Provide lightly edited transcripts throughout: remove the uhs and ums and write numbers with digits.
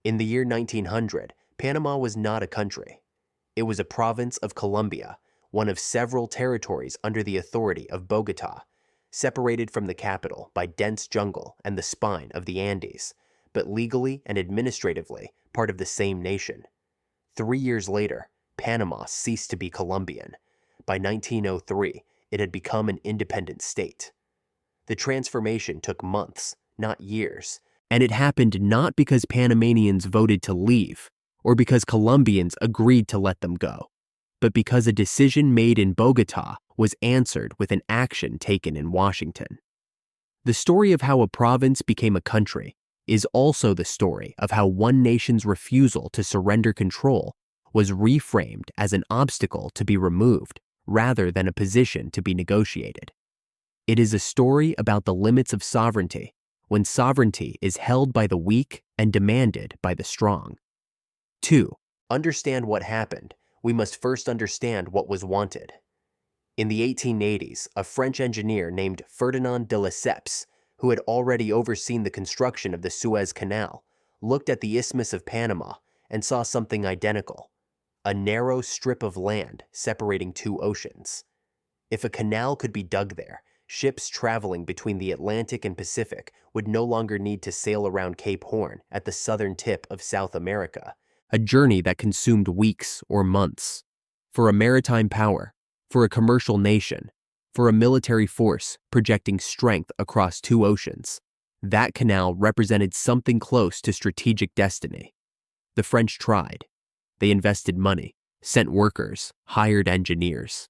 In the year 1900, Panama was not a country. It was a province of Colombia, one of several territories under the authority of Bogotá, separated from the capital by dense jungle and the spine of the Andes, but legally and administratively part of the same nation. 3 years later, Panama ceased to be Colombian. By 1903, it had become an independent state. The transformation took months, not years, and it happened not because Panamanians voted to leave or because Colombians agreed to let them go, but because a decision made in Bogotá was answered with an action taken in Washington. The story of how a province became a country is also the story of how one nation's refusal to surrender control was reframed as an obstacle to be removed rather than a position to be negotiated. It is a story about the limits of sovereignty when sovereignty is held by the weak and demanded by the strong. 2. Understand what happened. We must first understand what was wanted. In the 1880s, a French engineer named Ferdinand de Lesseps, who had already overseen the construction of the Suez Canal, looked at the Isthmus of Panama and saw something identical: a narrow strip of land separating two oceans. If a canal could be dug there, ships traveling between the Atlantic and Pacific would no longer need to sail around Cape Horn at the southern tip of South America, a journey that consumed weeks or months. For a maritime power, for a commercial nation, for a military force projecting strength across two oceans, that canal represented something close to strategic destiny. The French tried. They invested money, sent workers, hired engineers.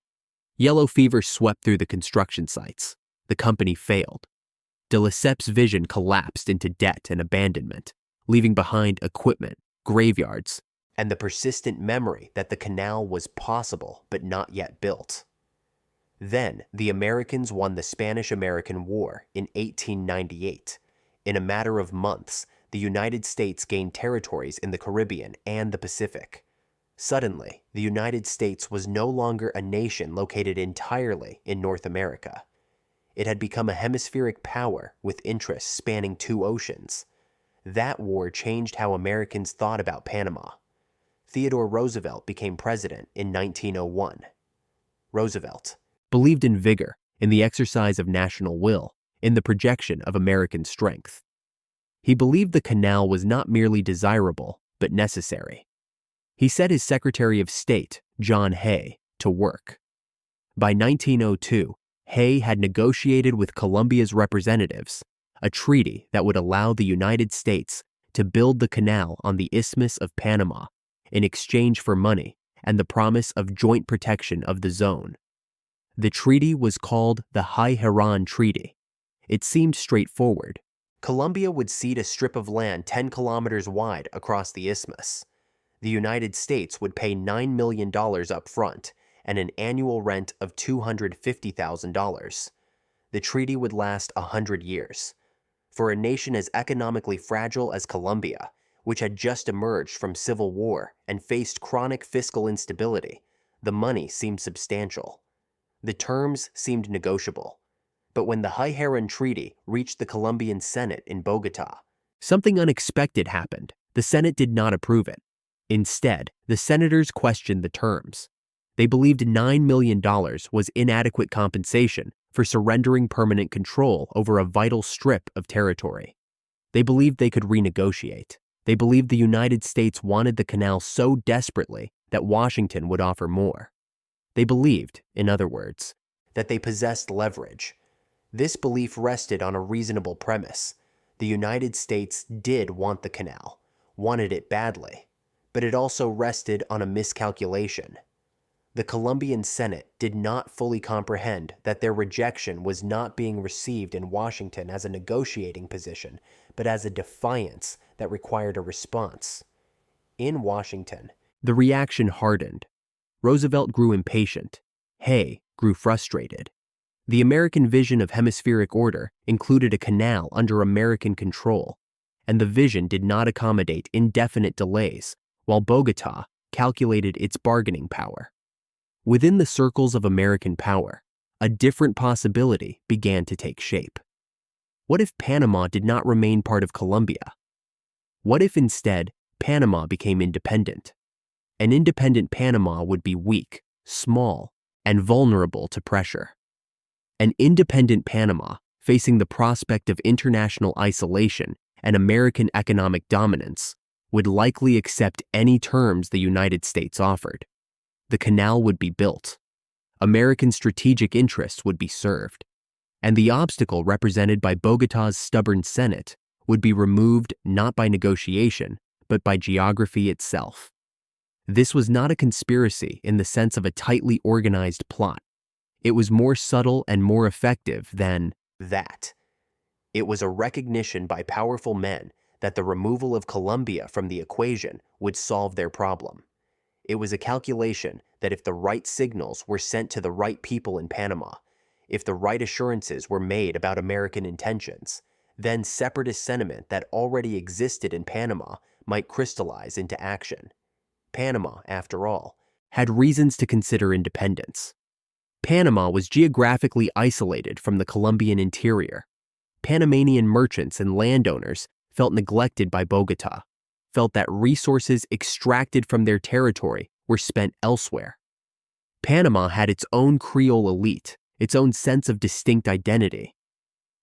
Yellow fever swept through the construction sites. The company failed. De Lesseps' vision collapsed into debt and abandonment, leaving behind equipment, graveyards, and the persistent memory that the canal was possible but not yet built. Then, the Americans won the Spanish-American War in 1898. In a matter of months, the United States gained territories in the Caribbean and the Pacific. Suddenly, the United States was no longer a nation located entirely in North America. It had become a hemispheric power with interests spanning two oceans. That war changed how Americans thought about Panama. Theodore Roosevelt became president in 1901. Roosevelt believed in vigor, in the exercise of national will, in the projection of American strength. He believed the canal was not merely desirable, but necessary. He set his Secretary of State, John Hay, to work. By 1902, Hay had negotiated with Colombia's representatives a treaty that would allow the United States to build the canal on the Isthmus of Panama in exchange for money and the promise of joint protection of the zone. The treaty was called the High Heron Treaty. It seemed straightforward. Colombia would cede a strip of land 10 kilometers wide across the isthmus. The United States would pay $9 million up front and an annual rent of $250,000. The treaty would last 100 years. For a nation as economically fragile as Colombia, which had just emerged from civil war and faced chronic fiscal instability, the money seemed substantial. The terms seemed negotiable. But when the High Heron Treaty reached the Colombian Senate in Bogotá, something unexpected happened. The Senate did not approve it. Instead, the senators questioned the terms. They believed $9 million was inadequate compensation for surrendering permanent control over a vital strip of territory. They believed they could renegotiate. They believed the United States wanted the canal so desperately that Washington would offer more. They believed, in other words, that they possessed leverage. This belief rested on a reasonable premise. The United States did want the canal, wanted it badly, but it also rested on a miscalculation. The Colombian Senate did not fully comprehend that their rejection was not being received in Washington as a negotiating position, but as a defiance that required a response. In Washington, the reaction hardened. Roosevelt grew impatient. Hay grew frustrated. The American vision of hemispheric order included a canal under American control, and the vision did not accommodate indefinite delays, while Bogotá calculated its bargaining power. Within the circles of American power, a different possibility began to take shape. What if Panama did not remain part of Colombia? What if instead Panama became independent. An independent Panama would be weak, small, and vulnerable to pressure. An independent Panama, facing the prospect of international isolation and American economic dominance, would likely accept any terms the United States offered. The canal would be built. American strategic interests would be served. And the obstacle represented by Bogotá's stubborn Senate would be removed not by negotiation, but by geography itself. This was not a conspiracy in the sense of a tightly organized plot. It was more subtle and more effective than that. It was a recognition by powerful men that the removal of Colombia from the equation would solve their problem. It was a calculation that if the right signals were sent to the right people in Panama, if the right assurances were made about American intentions, then separatist sentiment that already existed in Panama might crystallize into action. Panama, after all, had reasons to consider independence. Panama was geographically isolated from the Colombian interior. Panamanian merchants and landowners felt neglected by Bogotá, felt that resources extracted from their territory were spent elsewhere. Panama had its own Creole elite, its own sense of distinct identity.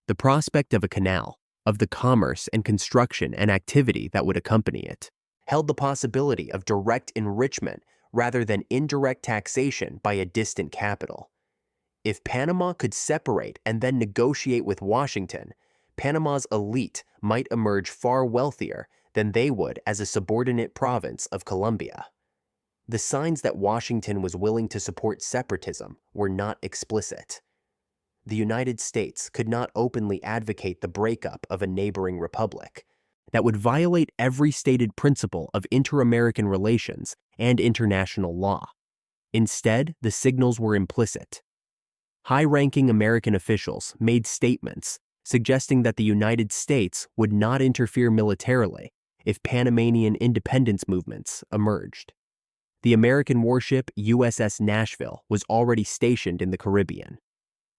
The prospect of a canal, of the commerce and construction and activity that would accompany it, held the possibility of direct enrichment rather than indirect taxation by a distant capital. If Panama could separate and then negotiate with Washington, Panama's elite might emerge far wealthier than they would as a subordinate province of Colombia. The signs that Washington was willing to support separatism were not explicit. The United States could not openly advocate the breakup of a neighboring republic that would violate every stated principle of inter-American relations and international law. Instead, the signals were implicit. High-ranking American officials made statements suggesting that the United States would not interfere militarily if Panamanian independence movements emerged. The American warship USS Nashville was already stationed in the Caribbean.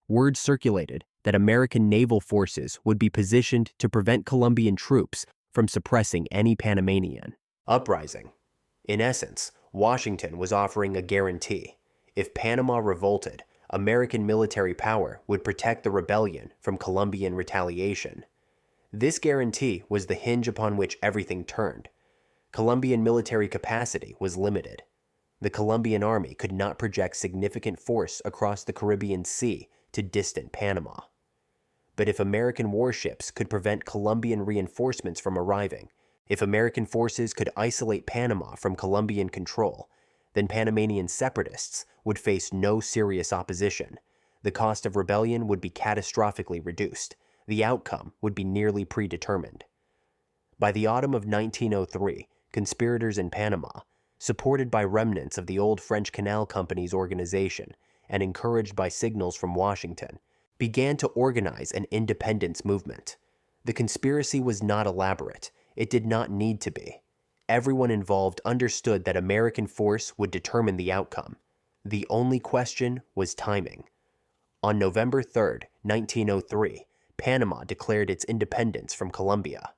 Word circulated that American naval forces would be positioned to prevent Colombian troops from suppressing any Panamanian uprising. In essence, Washington was offering a guarantee. If Panama revolted, American military power would protect the rebellion from Colombian retaliation. This guarantee was the hinge upon which everything turned. Colombian military capacity was limited. The Colombian army could not project significant force across the Caribbean Sea to distant Panama. But if American warships could prevent Colombian reinforcements from arriving, if American forces could isolate Panama from Colombian control, then Panamanian separatists would face no serious opposition. The cost of rebellion would be catastrophically reduced. The outcome would be nearly predetermined. By the autumn of 1903, conspirators in Panama, supported by remnants of the old French Canal Company's organization and encouraged by signals from Washington, began to organize an independence movement. The conspiracy was not elaborate. It did not need to be. Everyone involved understood that American force would determine the outcome. The only question was timing. On November 3, 1903, Panama declared its independence from Colombia.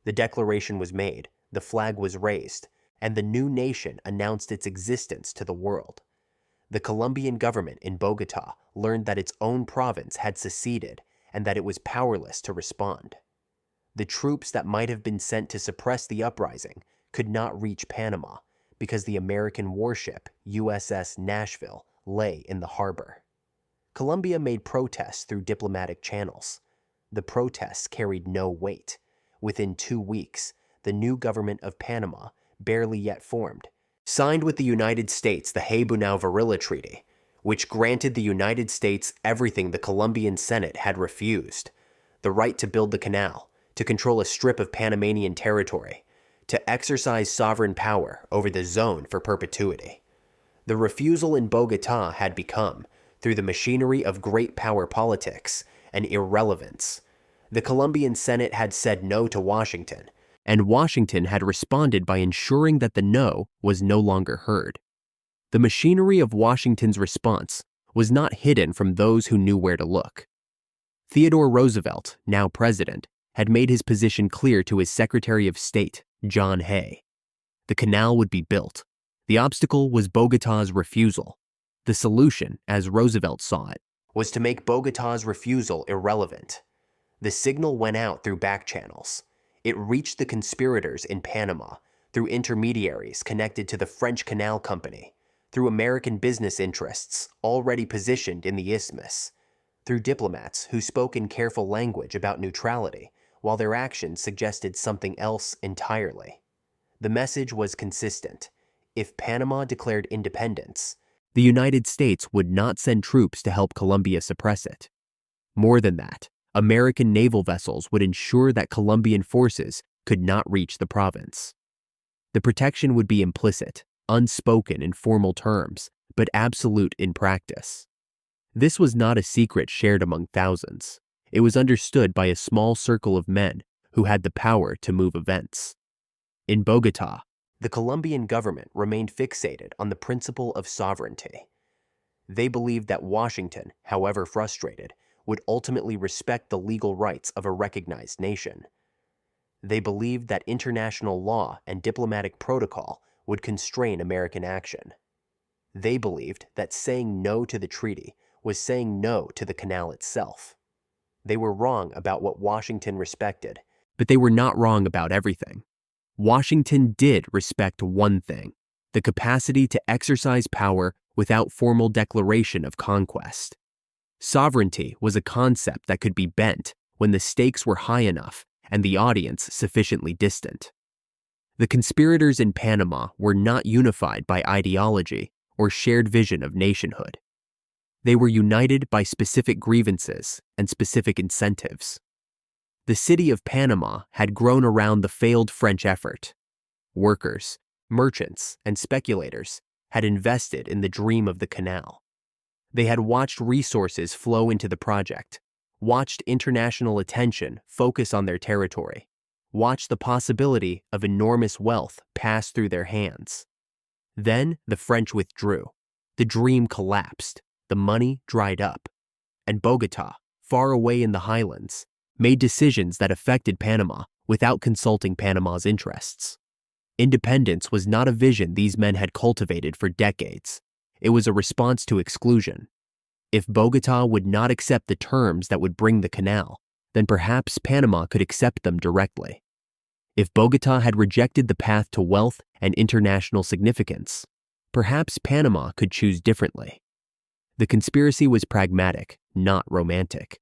The declaration was made, the flag was raised, and the new nation announced its existence to the world. The Colombian government in Bogotá learned that its own province had seceded and that it was powerless to respond. The troops that might have been sent to suppress the uprising could not reach Panama because the American warship USS Nashville lay in the harbor. Colombia made protests through diplomatic channels. The protests carried no weight. Within 2 weeks, the new government of Panama, barely yet formed, signed with the United States the Haybunau-Varilla Treaty, which granted the United States everything the Colombian Senate had refused: the right to build the canal, to control a strip of Panamanian territory, to exercise sovereign power over the zone for perpetuity. The refusal in Bogotá had become, through the machinery of great power politics, an irrelevance. The Colombian Senate had said no to Washington, and Washington had responded by ensuring that the no was no longer heard. The machinery of Washington's response was not hidden from those who knew where to look. Theodore Roosevelt, now president, had made his position clear to his Secretary of State, John Hay. The canal would be built. The obstacle was Bogotá's refusal. The solution, as Roosevelt saw it, was to make Bogotá's refusal irrelevant. The signal went out through back channels. It reached the conspirators in Panama, through intermediaries connected to the French Canal Company, through American business interests already positioned in the isthmus, through diplomats who spoke in careful language about neutrality, while their actions suggested something else entirely. The message was consistent. If Panama declared independence, the United States would not send troops to help Colombia suppress it. More than that, American naval vessels would ensure that Colombian forces could not reach the province. The protection would be implicit, unspoken in formal terms, but absolute in practice. This was not a secret shared among thousands. It was understood by a small circle of men who had the power to move events. In Bogotá, the Colombian government remained fixated on the principle of sovereignty. They believed that Washington, however frustrated, would ultimately respect the legal rights of a recognized nation. They believed that international law and diplomatic protocol would constrain American action. They believed that saying no to the treaty was saying no to the canal itself. They were wrong about what Washington respected, but they were not wrong about everything. Washington did respect one thing: the capacity to exercise power without formal declaration of conquest. Sovereignty was a concept that could be bent when the stakes were high enough and the audience sufficiently distant. The conspirators in Panama were not unified by ideology or shared vision of nationhood. They were united by specific grievances and specific incentives. The city of Panama had grown around the failed French effort. Workers, merchants, and speculators had invested in the dream of the canal. They had watched resources flow into the project, watched international attention focus on their territory, watched the possibility of enormous wealth pass through their hands. Then the French withdrew. The dream collapsed, the money dried up, and Bogotá, far away in the highlands, made decisions that affected Panama without consulting Panama's interests. Independence was not a vision these men had cultivated for decades. It was a response to exclusion. If Bogotá would not accept the terms that would bring the canal, then perhaps Panama could accept them directly. If Bogotá had rejected the path to wealth and international significance, perhaps Panama could choose differently. The conspiracy was pragmatic, not romantic.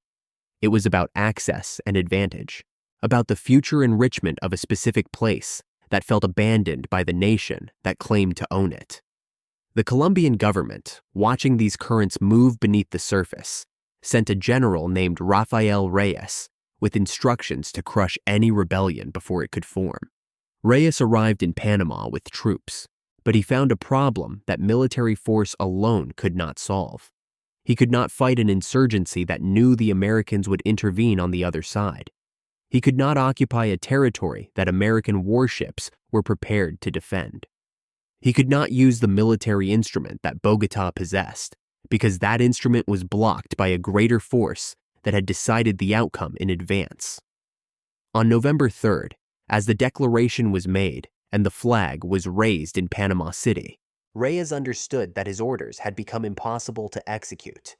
It was about access and advantage, about the future enrichment of a specific place that felt abandoned by the nation that claimed to own it. The Colombian government, watching these currents move beneath the surface, sent a general named Rafael Reyes with instructions to crush any rebellion before it could form. Reyes arrived in Panama with troops, but he found a problem that military force alone could not solve. He could not fight an insurgency that knew the Americans would intervene on the other side. He could not occupy a territory that American warships were prepared to defend. He could not use the military instrument that Bogotá possessed, because that instrument was blocked by a greater force that had decided the outcome in advance. On November 3rd, as the declaration was made and the flag was raised in Panama City, Reyes understood that his orders had become impossible to execute.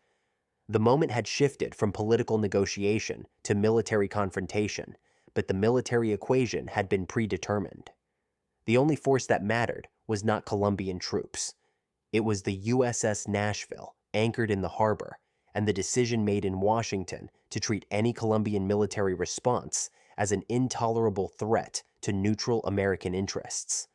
The moment had shifted from political negotiation to military confrontation, but the military equation had been predetermined. The only force that mattered was not Colombian troops. It was the USS Nashville, anchored in the harbor, and the decision made in Washington to treat any Colombian military response as an intolerable threat to neutral American interests.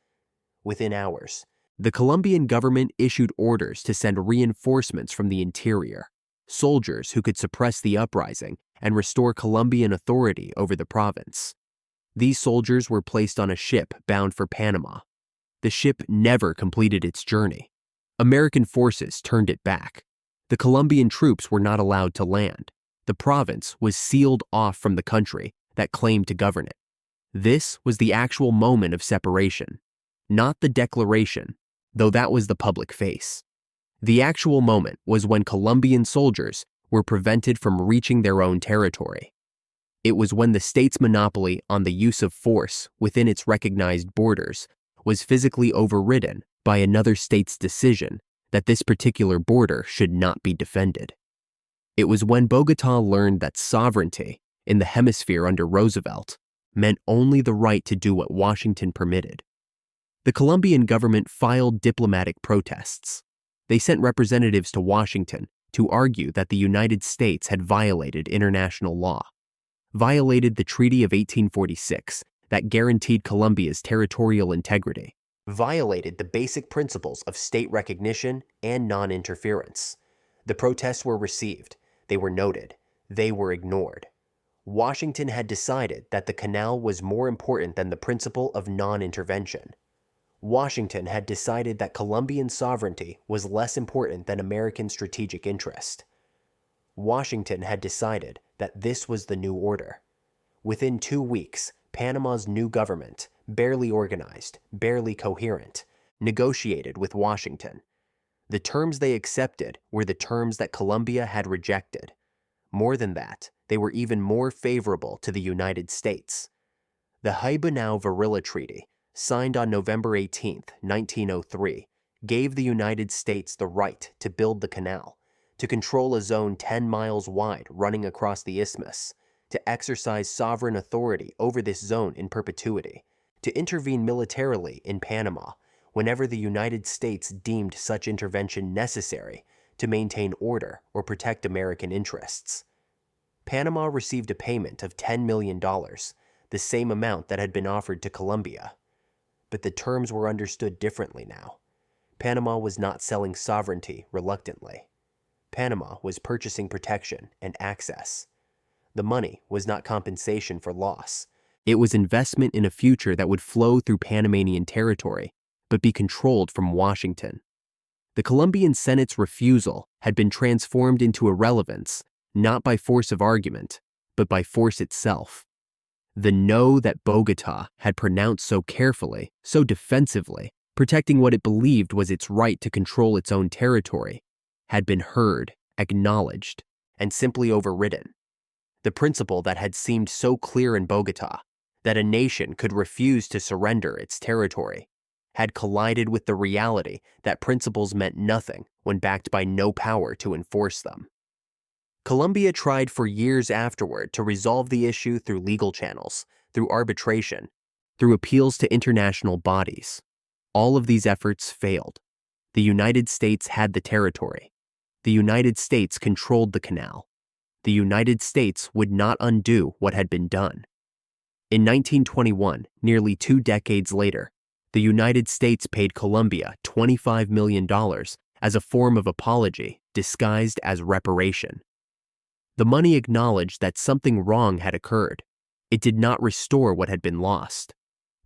Within hours, the Colombian government issued orders to send reinforcements from the interior, soldiers who could suppress the uprising and restore Colombian authority over the province. These soldiers were placed on a ship bound for Panama. The ship never completed its journey. American forces turned it back. The Colombian troops were not allowed to land. The province was sealed off from the country that claimed to govern it. This was the actual moment of separation, not the declaration, though that was the public face. The actual moment was when Colombian soldiers were prevented from reaching their own territory. It was when the state's monopoly on the use of force within its recognized borders was physically overridden by another state's decision that this particular border should not be defended. It was when Bogotá learned that sovereignty in the hemisphere under Roosevelt meant only the right to do what Washington permitted. The Colombian government filed diplomatic protests. They sent representatives to Washington to argue that the United States had violated international law, violated the Treaty of 1846 that guaranteed Colombia's territorial integrity, violated the basic principles of state recognition and non-interference. The protests were received, they were noted, they were ignored. Washington had decided that the canal was more important than the principle of non-intervention. Washington had decided that Colombian sovereignty was less important than American strategic interest. Washington had decided that this was the new order. Within 2 weeks, Panama's new government, barely organized, barely coherent, negotiated with Washington. The terms they accepted were the terms that Colombia had rejected. More than that, they were even more favorable to the United States. The Hibonao-Varilla Treaty, signed on November 18, 1903, gave the United States the right to build the canal, to control a zone 10 miles wide running across the isthmus, to exercise sovereign authority over this zone in perpetuity, to intervene militarily in Panama whenever the United States deemed such intervention necessary to maintain order or protect American interests. Panama received a payment of $10 million, the same amount that had been offered to Colombia. But the terms were understood differently now. Panama was not selling sovereignty reluctantly. Panama was purchasing protection and access. The money was not compensation for loss. It was investment in a future that would flow through Panamanian territory, but be controlled from Washington. The Colombian Senate's refusal had been transformed into irrelevance, not by force of argument, but by force itself. The no that Bogotá had pronounced so carefully, so defensively, protecting what it believed was its right to control its own territory, had been heard, acknowledged, and simply overridden. The principle that had seemed so clear in Bogotá, that a nation could refuse to surrender its territory, had collided with the reality that principles meant nothing when backed by no power to enforce them. Colombia tried for years afterward to resolve the issue through legal channels, through arbitration, through appeals to international bodies. All of these efforts failed. The United States had the territory. The United States controlled the canal. The United States would not undo what had been done. In 1921, nearly 2 decades later, the United States paid Colombia $25 million as a form of apology disguised as reparation. The money acknowledged that something wrong had occurred. It did not restore what had been lost.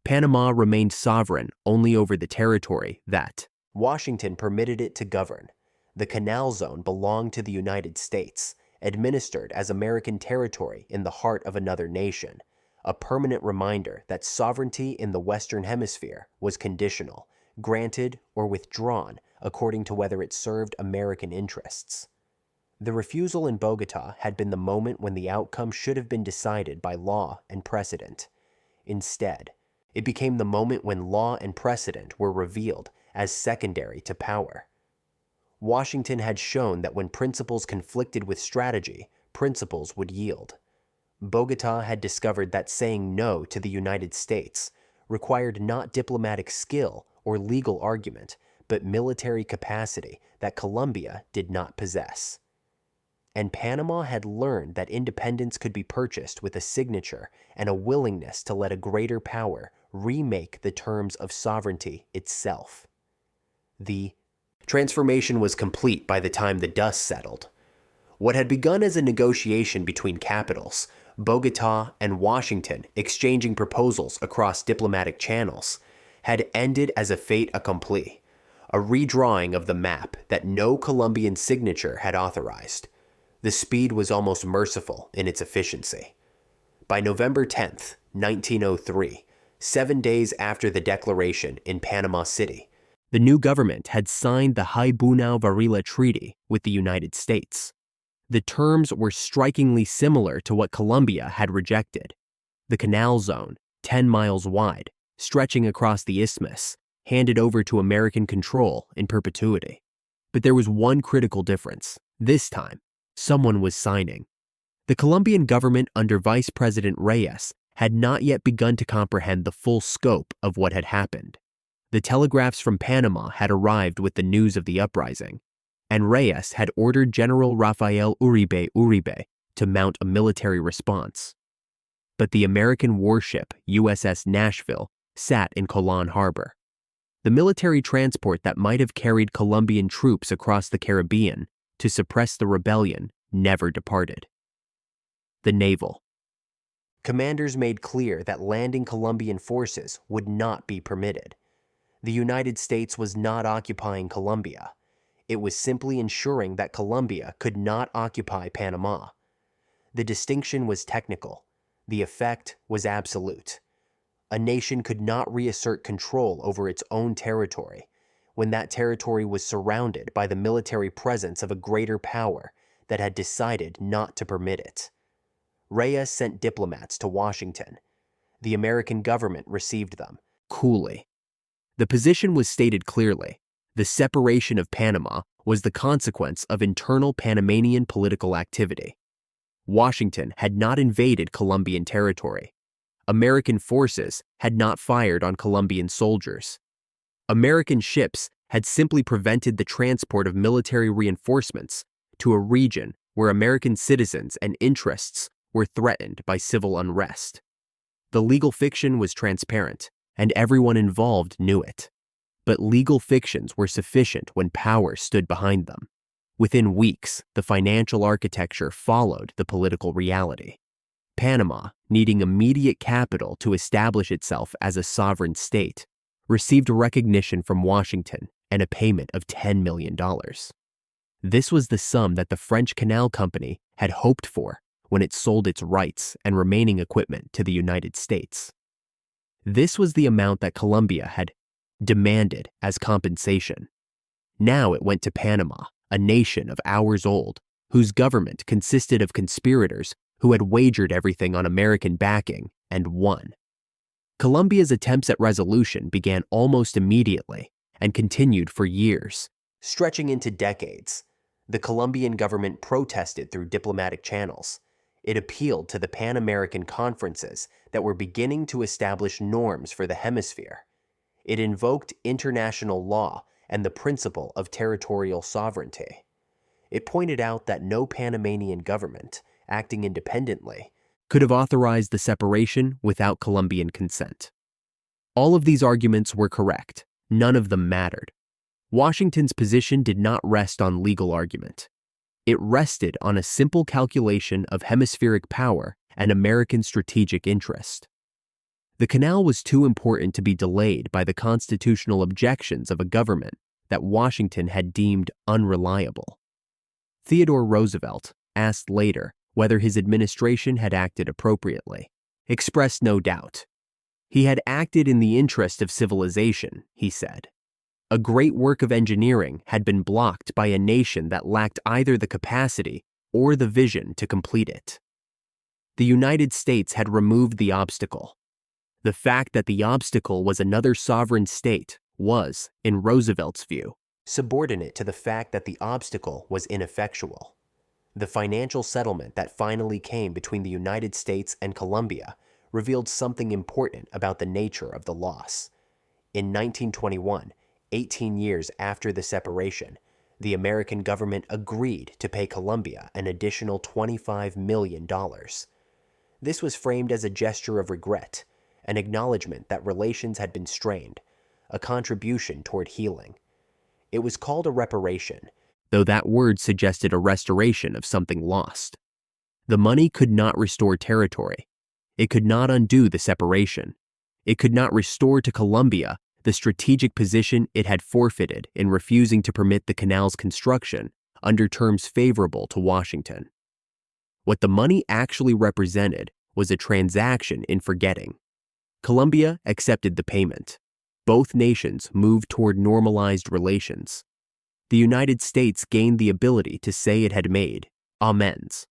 Panama remained sovereign only over the territory that Washington permitted it to govern. The Canal Zone belonged to the United States, administered as American territory in the heart of another nation, a permanent reminder that sovereignty in the Western Hemisphere was conditional, granted or withdrawn according to whether it served American interests. The refusal in Bogotá had been the moment when the outcome should have been decided by law and precedent. Instead, it became the moment when law and precedent were revealed as secondary to power. Washington had shown that when principles conflicted with strategy, principles would yield. Bogotá had discovered that saying no to the United States required not diplomatic skill or legal argument, but military capacity that Colombia did not possess. And Panama had learned that independence could be purchased with a signature and a willingness to let a greater power remake the terms of sovereignty itself. The transformation was complete by the time the dust settled. What had begun as a negotiation between capitals, Bogotá and Washington exchanging proposals across diplomatic channels, had ended as a fait accompli, a redrawing of the map that no Colombian signature had authorized. The speed was almost merciful in its efficiency. By November 10, 1903, 7 days after the declaration in Panama City, the new government had signed the Hibonao-Varilla Treaty with the United States. The terms were strikingly similar to what Colombia had rejected. The canal zone, 10 miles wide, stretching across the isthmus, handed over to American control in perpetuity. But there was one critical difference. This time, someone was signing. The Colombian government under Vice President Reyes had not yet begun to comprehend the full scope of what had happened. The telegraphs from Panama had arrived with the news of the uprising, and Reyes had ordered General Rafael Uribe to mount a military response. But the American warship USS Nashville sat in Colon Harbor. The military transport that might have carried Colombian troops across the Caribbean to suppress the rebellion never departed. The naval. Commanders made clear that landing Colombian forces would not be permitted. The United States was not occupying Colombia. It was simply ensuring that Colombia could not occupy Panama. The distinction was technical. The effect was absolute. A nation could not reassert control over its own territory when that territory was surrounded by the military presence of a greater power that had decided not to permit it. Reyes sent diplomats to Washington. The American government received them coolly. The position was stated clearly. The separation of Panama was the consequence of internal Panamanian political activity. Washington had not invaded Colombian territory. American forces had not fired on Colombian soldiers. American ships had simply prevented the transport of military reinforcements to a region where American citizens and interests were threatened by civil unrest. The legal fiction was transparent, and everyone involved knew it. But legal fictions were sufficient when power stood behind them. Within weeks, the financial architecture followed the political reality. Panama, needing immediate capital to establish itself as a sovereign state, received recognition from Washington and a payment of $10 million. This was the sum that the French Canal Company had hoped for when it sold its rights and remaining equipment to the United States. This was the amount that Colombia had demanded as compensation. Now it went to Panama, a nation of hours old, whose government consisted of conspirators who had wagered everything on American backing and won. Colombia's attempts at resolution began almost immediately and continued for years, stretching into decades. The Colombian government protested through diplomatic channels. It appealed to the Pan-American conferences that were beginning to establish norms for the hemisphere. It invoked international law and the principle of territorial sovereignty. It pointed out that no Panamanian government, acting independently, could have authorized the separation without Colombian consent. All of these arguments were correct. None of them mattered. Washington's position did not rest on legal argument. It rested on a simple calculation of hemispheric power and American strategic interest. The canal was too important to be delayed by the constitutional objections of a government that Washington had deemed unreliable. Theodore Roosevelt, asked later whether his administration had acted appropriately, expressed no doubt. He had acted in the interest of civilization, he said. A great work of engineering had been blocked by a nation that lacked either the capacity or the vision to complete it. The United States had removed the obstacle. The fact that the obstacle was another sovereign state was, in Roosevelt's view, subordinate to the fact that the obstacle was ineffectual. The financial settlement that finally came between the United States and Colombia revealed something important about the nature of the loss. In 1921, 18 years after the separation, the American government agreed to pay Colombia an additional $25 million. This was framed as a gesture of regret, an acknowledgement that relations had been strained, a contribution toward healing. It was called a reparation, though that word suggested a restoration of something lost. The money could not restore territory. It could not undo the separation. It could not restore to Colombia the strategic position it had forfeited in refusing to permit the canal's construction under terms favorable to Washington. What the money actually represented was a transaction in forgetting. Colombia accepted the payment. Both nations moved toward normalized relations. The United States gained the ability to say it had made amends.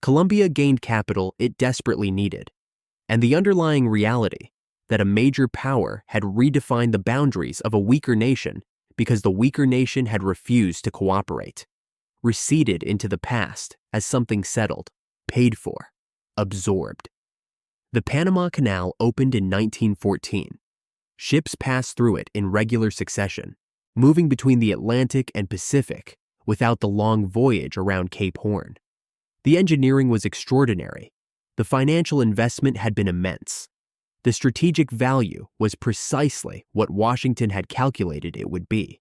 Colombia gained capital it desperately needed, and the underlying reality, that a major power had redefined the boundaries of a weaker nation because the weaker nation had refused to cooperate, receded into the past as something settled, paid for, absorbed. The Panama Canal opened in 1914. Ships passed through it in regular succession, moving between the Atlantic and Pacific without the long voyage around Cape Horn. The engineering was extraordinary. The financial investment had been immense. The strategic value was precisely what Washington had calculated it would be.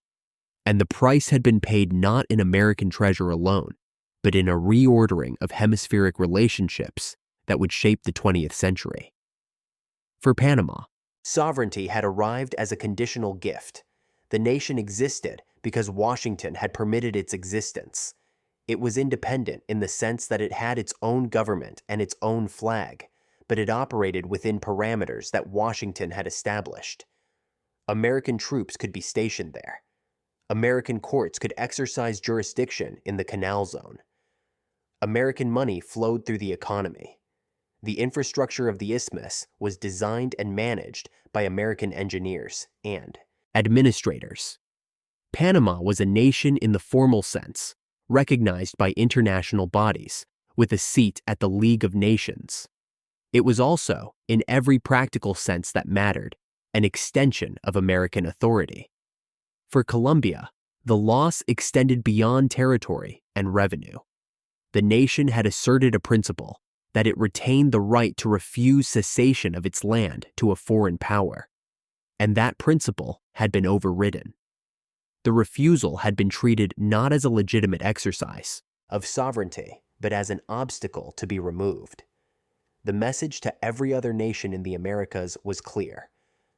And the price had been paid not in American treasure alone, but in a reordering of hemispheric relationships that would shape the 20th century. For Panama, sovereignty had arrived as a conditional gift. The nation existed because Washington had permitted its existence. It was independent in the sense that it had its own government and its own flag, but it operated within parameters that Washington had established. American troops could be stationed there. American courts could exercise jurisdiction in the Canal Zone. American money flowed through the economy. The infrastructure of the isthmus was designed and managed by American engineers and administrators. Panama was a nation in the formal sense, recognized by international bodies, with a seat at the League of Nations. It was also, in every practical sense that mattered, an extension of American authority. For Colombia, the loss extended beyond territory and revenue. The nation had asserted a principle that it retained the right to refuse cession of its land to a foreign power, and that principle had been overridden. The refusal had been treated not as a legitimate exercise of sovereignty, but as an obstacle to be removed. The message to every other nation in the Americas was clear.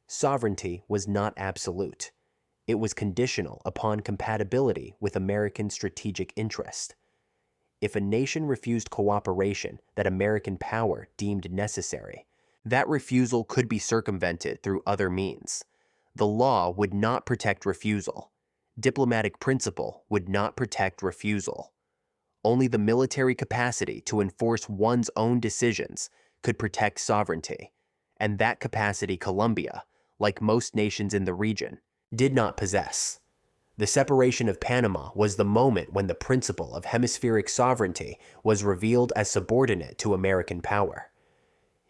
Sovereignty was not absolute. It was conditional upon compatibility with American strategic interest. If a nation refused cooperation that American power deemed necessary, that refusal could be circumvented through other means. The law would not protect refusal. Diplomatic principle would not protect refusal. Only the military capacity to enforce one's own decisions could protect sovereignty, and that capacity Colombia, like most nations in the region, did not possess. The separation of Panama was the moment when the principle of hemispheric sovereignty was revealed as subordinate to American power.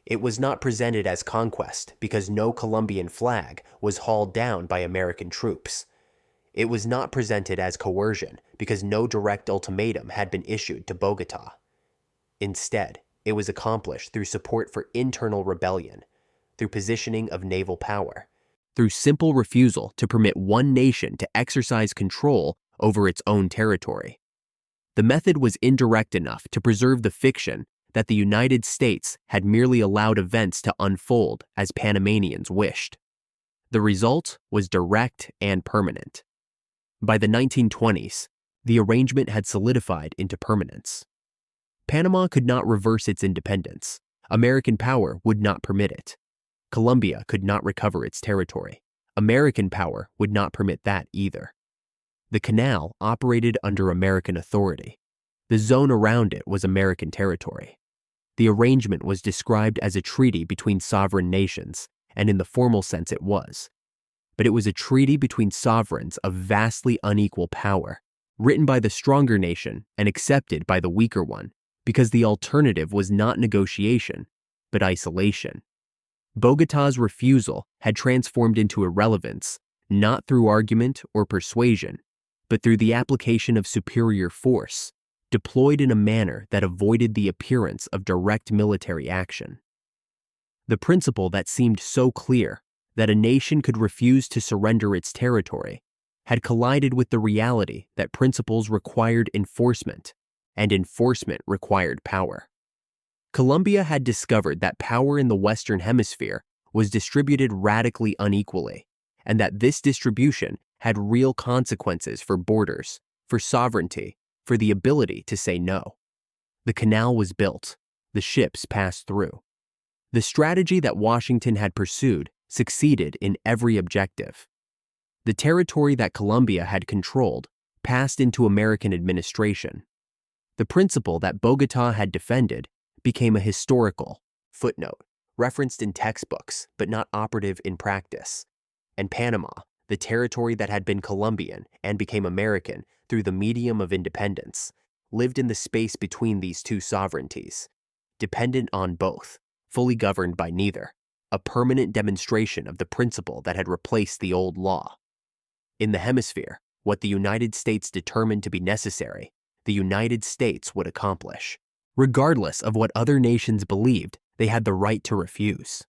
It was not presented as conquest because no Colombian flag was hauled down by American troops. It was not presented as coercion because no direct ultimatum had been issued to Bogotá. Instead, it was accomplished through support for internal rebellion, through positioning of naval power, through simple refusal to permit one nation to exercise control over its own territory. The method was indirect enough to preserve the fiction that the United States had merely allowed events to unfold as Panamanians wished. The result was direct and permanent. By the 1920s, the arrangement had solidified into permanence. Panama could not reverse its independence. American power would not permit it. Colombia could not recover its territory. American power would not permit that either. The canal operated under American authority. The zone around it was American territory. The arrangement was described as a treaty between sovereign nations, and in the formal sense it was. But it was a treaty between sovereigns of vastly unequal power, written by the stronger nation and accepted by the weaker one, because the alternative was not negotiation, but isolation. Bogotá's refusal had transformed into irrelevance, not through argument or persuasion, but through the application of superior force, deployed in a manner that avoided the appearance of direct military action. The principle that seemed so clear, that a nation could refuse to surrender its territory, had collided with the reality that principles required enforcement, and enforcement required power. Colombia had discovered that power in the Western Hemisphere was distributed radically unequally, and that this distribution had real consequences for borders, for sovereignty, for the ability to say no. The canal was built. The ships passed through. The strategy that Washington had pursued succeeded in every objective. The territory that Colombia had controlled passed into American administration. The principle that Bogotá had defended became a historical footnote referenced in textbooks but not operative in practice. And Panama, the territory that had been Colombian and became American through the medium of independence, lived in the space between these two sovereignties, dependent on both, fully governed by neither, a permanent demonstration of the principle that had replaced the old law. In the hemisphere, what the United States determined to be necessary, the United States would accomplish. Regardless of what other nations believed, they had the right to refuse.